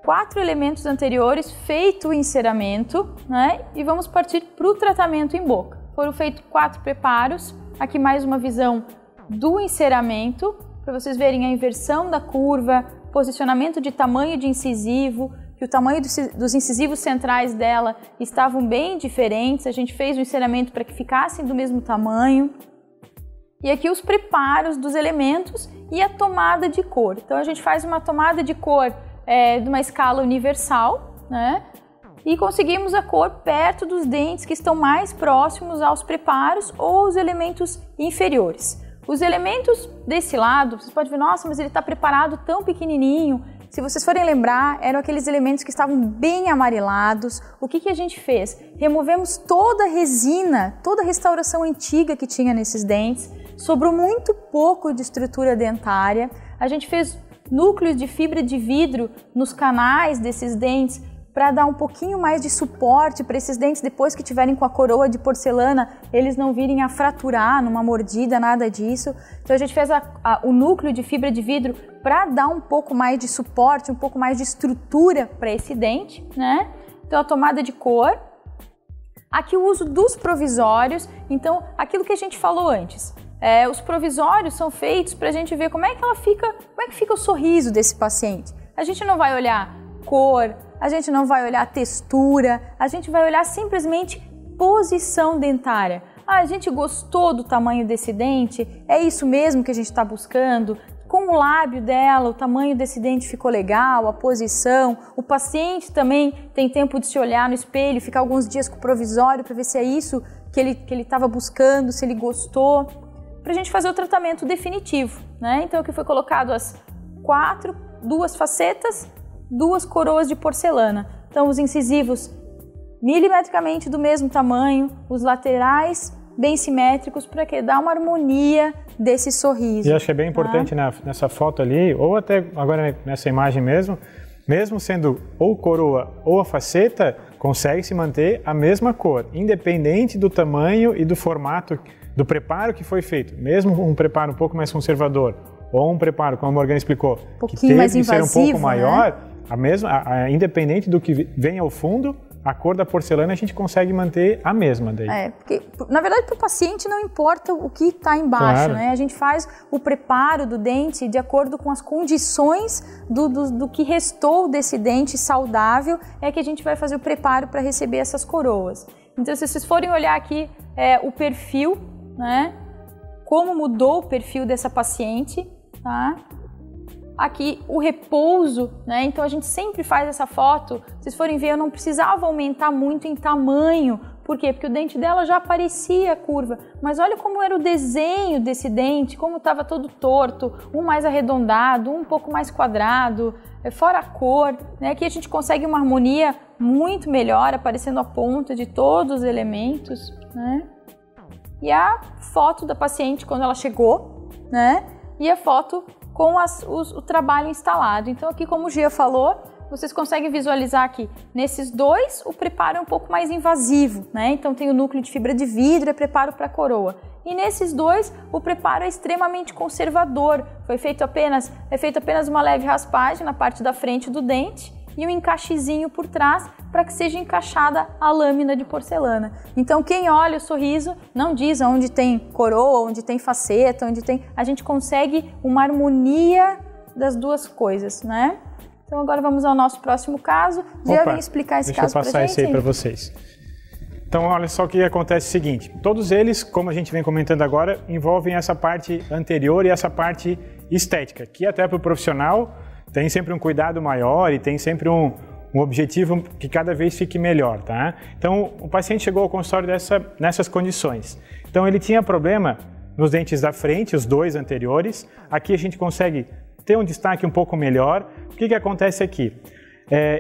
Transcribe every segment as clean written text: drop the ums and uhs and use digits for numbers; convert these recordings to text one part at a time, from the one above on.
Quatro elementos anteriores, feito o enceramento, né? E vamos partir para o tratamento em boca. Foram feitos 4 preparos, aqui mais uma visão do enceramento, para vocês verem a inversão da curva, posicionamento de tamanho de incisivo, que o tamanho dos incisivos centrais dela estavam bem diferentes, a gente fez o enceramento para que ficassem do mesmo tamanho. E aqui os preparos dos elementos e a tomada de cor. Então a gente faz uma tomada de cor de uma escala universal, né? E conseguimos a cor perto dos dentes que estão mais próximos aos preparos ou os elementos inferiores. Os elementos desse lado, vocês podem ver, nossa, mas ele está preparado tão pequenininho. Se vocês forem lembrar, eram aqueles elementos que estavam bem amarelados. O que a gente fez? Removemos toda a resina, toda a restauração antiga que tinha nesses dentes. Sobrou muito pouco de estrutura dentária. A gente fez núcleos de fibra de vidro nos canais desses dentes para dar um pouquinho mais de suporte para esses dentes depois que tiverem com a coroa de porcelana, eles não virem a fraturar numa mordida, nada disso. Então a gente fez o núcleo de fibra de vidro para dar um pouco mais de suporte, um pouco mais de estrutura para esse dente, né? Então a tomada de cor. Aqui o uso dos provisórios, então aquilo que a gente falou antes. Os provisórios são feitos para a gente ver como é que fica o sorriso desse paciente. A gente não vai olhar cor, a gente não vai olhar textura, a gente vai olhar simplesmente posição dentária. Ah, a gente gostou do tamanho desse dente? É isso mesmo que a gente está buscando? Com o lábio dela, o tamanho desse dente ficou legal, a posição. O paciente também tem tempo de se olhar no espelho, ficar alguns dias com o provisório para ver se é isso que ele estava buscando, se ele gostou, para a gente fazer o tratamento definitivo, né? Então aqui foi colocado as 2 facetas, 2 coroas de porcelana. Então os incisivos milimetricamente do mesmo tamanho, os laterais bem simétricos para que dá uma harmonia desse sorriso. E acho que é bem importante nessa foto ali, ou até agora nessa imagem mesmo sendo ou coroa ou a faceta, consegue se manter a mesma cor, independente do tamanho e do formato do preparo que foi feito. Mesmo um preparo um pouco mais conservador, ou um preparo, como a Morgana explicou, que teve que ser um pouco maior, né? Independente do que vem ao fundo, a cor da porcelana a gente consegue manter a mesma daí. Porque na verdade para o paciente não importa o que está embaixo, né? A gente faz o preparo do dente de acordo com as condições do que restou desse dente saudável, é que a gente vai fazer o preparo para receber essas coroas. Então se vocês forem olhar aqui o perfil, né? Como mudou o perfil dessa paciente, tá? Aqui o repouso, né? Então a gente sempre faz essa foto. Se vocês forem ver, eu não precisava aumentar muito em tamanho. Por quê? Porque o dente dela já parecia curva. Mas olha como era o desenho desse dente, como estava todo torto, um mais arredondado, um pouco mais quadrado, fora a cor, né? Aqui a gente consegue uma harmonia muito melhor, aparecendo a ponta de todos os elementos, né? E a foto da paciente quando ela chegou, né? E a foto com o trabalho instalado. Então aqui, como o Gia falou, vocês conseguem visualizar aqui, nesses 2 o preparo é um pouco mais invasivo, né? Então tem o núcleo de fibra de vidro, é preparo para coroa. E nesses 2 o preparo é extremamente conservador, é feito apenas uma leve raspagem na parte da frente do dente e um encaixezinho por trás para que seja encaixada a lâmina de porcelana. Então quem olha o sorriso não diz onde tem coroa, onde tem faceta, onde tem... A gente consegue uma harmonia das 2 coisas, né? Então agora vamos ao nosso próximo caso. Já vem explicar esse caso para a gente. Deixa eu passar esse aí para vocês. Então olha só o que acontece o seguinte, todos eles, como a gente vem comentando agora, envolvem essa parte anterior e essa parte estética, que até para o profissional tem sempre um cuidado maior e tem sempre um objetivo que cada vez fique melhor, tá? Então, o paciente chegou ao consultório nessas condições. Então, ele tinha problema nos dentes da frente, os 2 anteriores. Aqui a gente consegue ter um destaque um pouco melhor. O que acontece aqui?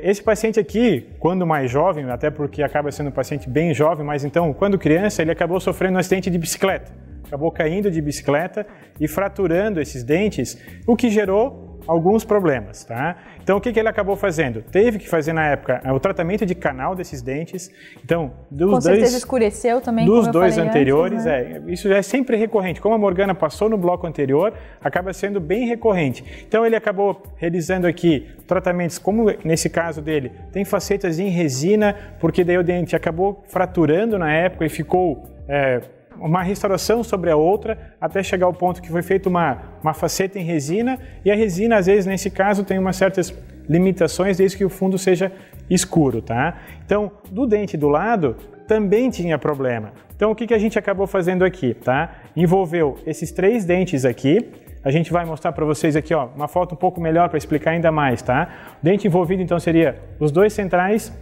Esse paciente aqui, quando mais jovem, até porque acaba sendo um paciente bem jovem, mas então, quando criança, ele acabou sofrendo um acidente de bicicleta. Acabou caindo de bicicleta e fraturando esses dentes, o que gerou alguns problemas, tá? Então, o que ele acabou fazendo? Teve que fazer, na época, o tratamento de canal desses dentes. Então, com certeza escureceu também, dos dois anteriores, antes, né? Isso já é sempre recorrente. Como a Morgana passou no bloco anterior, acaba sendo bem recorrente. Então, ele acabou realizando aqui tratamentos, como nesse caso dele, tem facetas em resina, porque daí o dente acabou fraturando na época e ficou uma restauração sobre a outra, até chegar ao ponto que foi feita uma faceta em resina, e a resina, às vezes, nesse caso, tem umas certas limitações, desde que o fundo seja escuro, tá? Então, do dente do lado, também tinha problema. Então, o que a gente acabou fazendo aqui, tá? Envolveu esses 3 dentes aqui. A gente vai mostrar para vocês aqui, ó, uma foto um pouco melhor para explicar ainda mais, tá? O dente envolvido, então, seria os 2 centrais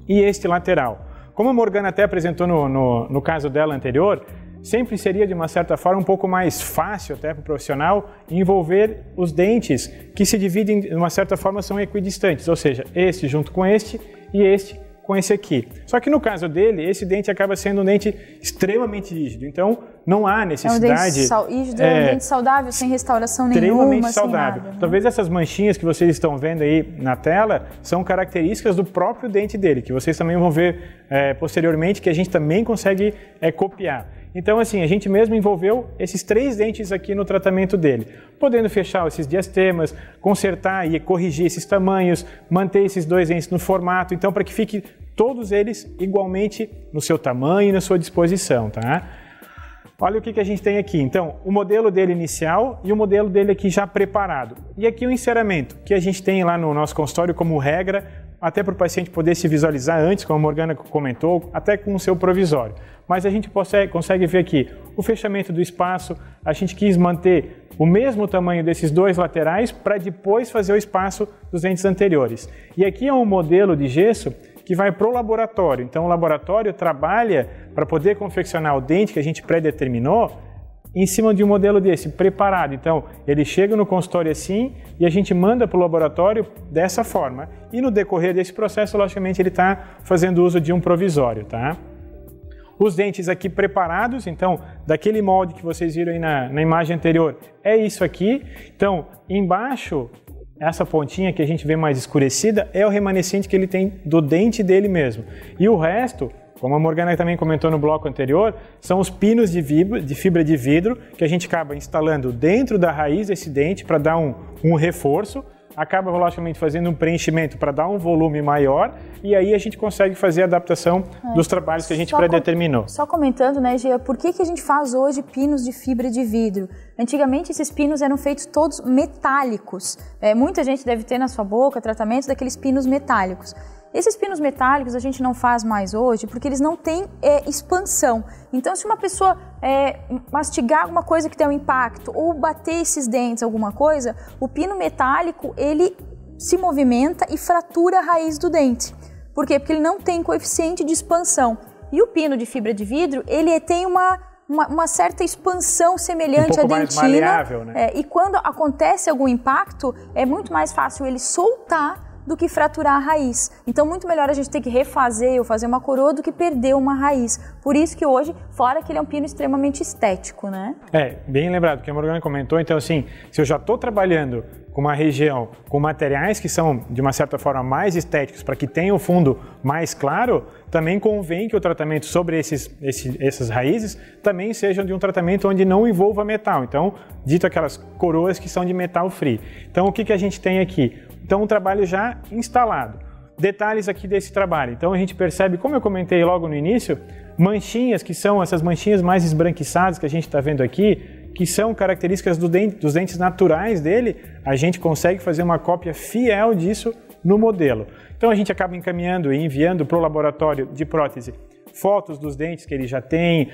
e este lateral. Como a Morgana até apresentou no caso dela anterior, sempre seria, de uma certa forma, um pouco mais fácil até para o profissional envolver os dentes que se dividem, de uma certa forma, são equidistantes, ou seja, este junto com este e este com esse aqui. Só que no caso dele, esse dente acaba sendo um dente extremamente rígido, então não há necessidade... É um dente saudável, sem restauração nenhuma, extremamente saudável. Nada, né? Talvez essas manchinhas que vocês estão vendo aí na tela são características do próprio dente dele, que vocês também vão ver posteriormente, que a gente também consegue copiar. Então, assim, a gente mesmo envolveu esses 3 dentes aqui no tratamento dele, podendo fechar esses diastemas, consertar e corrigir esses tamanhos, manter esses 2 dentes no formato, então para que fique todos eles igualmente no seu tamanho e na sua disposição, tá? Olha o que a gente tem aqui. Então, o modelo dele inicial e o modelo dele aqui já preparado. E aqui o enceramento, que a gente tem lá no nosso consultório como regra, até para o paciente poder se visualizar antes, como a Morgana comentou, até com o seu provisório. Mas a gente consegue ver aqui o fechamento do espaço, a gente quis manter o mesmo tamanho desses 2 laterais para depois fazer o espaço dos dentes anteriores. E aqui é um modelo de gesso que vai para o laboratório. Então o laboratório trabalha para poder confeccionar o dente que a gente pré-determinou em cima de um modelo desse, preparado. Então ele chega no consultório assim e a gente manda para o laboratório dessa forma. E no decorrer desse processo, logicamente, ele está fazendo uso de um provisório, tá? Os dentes aqui preparados, então, daquele molde que vocês viram aí na imagem anterior, é isso aqui. Então, embaixo, essa pontinha que a gente vê mais escurecida, é o remanescente que ele tem do dente dele mesmo. E o resto, como a Morgana também comentou no bloco anterior, são os pinos de fibra de vidro que a gente acaba instalando dentro da raiz desse dente para dar um reforço. Acaba, logicamente, fazendo um preenchimento para dar um volume maior e aí a gente consegue fazer a adaptação dos trabalhos que a gente pré-determinou. Só comentando, né, Gia, por que a gente faz hoje pinos de fibra de vidro? Antigamente, esses pinos eram feitos todos metálicos. Muita gente deve ter na sua boca tratamentos daqueles pinos metálicos. Esses pinos metálicos a gente não faz mais hoje porque eles não têm expansão. Então, se uma pessoa mastigar alguma coisa que tem um impacto ou bater esses dentes, alguma coisa, o pino metálico, ele se movimenta e fratura a raiz do dente. Por quê? Porque ele não tem coeficiente de expansão. E o pino de fibra de vidro, ele tem uma certa expansão semelhante à dentina. Mais maleável, né? E quando acontece algum impacto, é muito mais fácil ele soltar do que fraturar a raiz. Então, muito melhor a gente ter que refazer ou fazer uma coroa do que perder uma raiz. Por isso que hoje, fora que ele é um pino extremamente estético, né? Bem lembrado, que a Morgana comentou. Então, assim, se eu já estou trabalhando com uma região com materiais que são, de uma certa forma, mais estéticos, para que tenha o fundo mais claro, também convém que o tratamento sobre essas raízes também sejam de um tratamento onde não envolva metal. Então, dito aquelas coroas que são de metal free. Então, o que a gente tem aqui? Então, um trabalho já instalado. Detalhes aqui desse trabalho. Então, a gente percebe, como eu comentei logo no início, manchinhas que são essas manchinhas mais esbranquiçadas que a gente está vendo aqui, que são características dos dentes naturais dele, a gente consegue fazer uma cópia fiel disso no modelo. Então, a gente acaba encaminhando e enviando para o laboratório de prótese fotos dos dentes que ele já tem,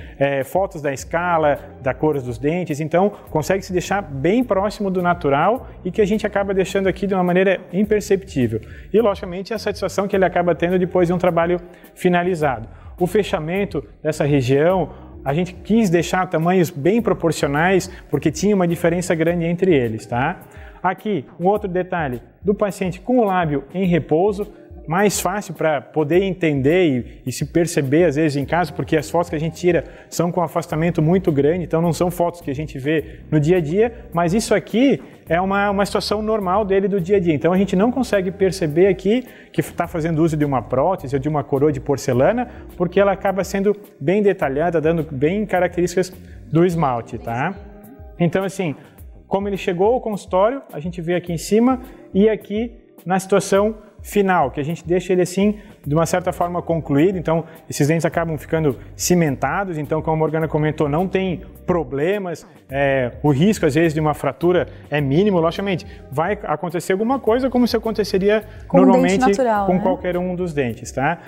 fotos da escala, da cor dos dentes, então consegue se deixar bem próximo do natural e que a gente acaba deixando aqui de uma maneira imperceptível. E, logicamente, a satisfação que ele acaba tendo depois de um trabalho finalizado. O fechamento dessa região, a gente quis deixar tamanhos bem proporcionais, porque tinha uma diferença grande entre eles, tá? Aqui, um outro detalhe, do paciente com o lábio em repouso, mais fácil para poder entender e se perceber às vezes em casa, porque as fotos que a gente tira são com um afastamento muito grande, então não são fotos que a gente vê no dia a dia, mas isso aqui é uma situação normal dele do dia a dia. Então a gente não consegue perceber aqui que está fazendo uso de uma prótese ou de uma coroa de porcelana, porque ela acaba sendo bem detalhada, dando bem características do esmalte, tá? Então assim, como ele chegou ao consultório, a gente vê aqui em cima e aqui na situação final, que a gente deixa ele assim, de uma certa forma concluído, então esses dentes acabam ficando cimentados, então como a Morgana comentou, não tem problemas, o risco às vezes de uma fratura é mínimo, logicamente vai acontecer alguma coisa como se aconteceria com normalmente natural, com né? qualquer um dos dentes, tá?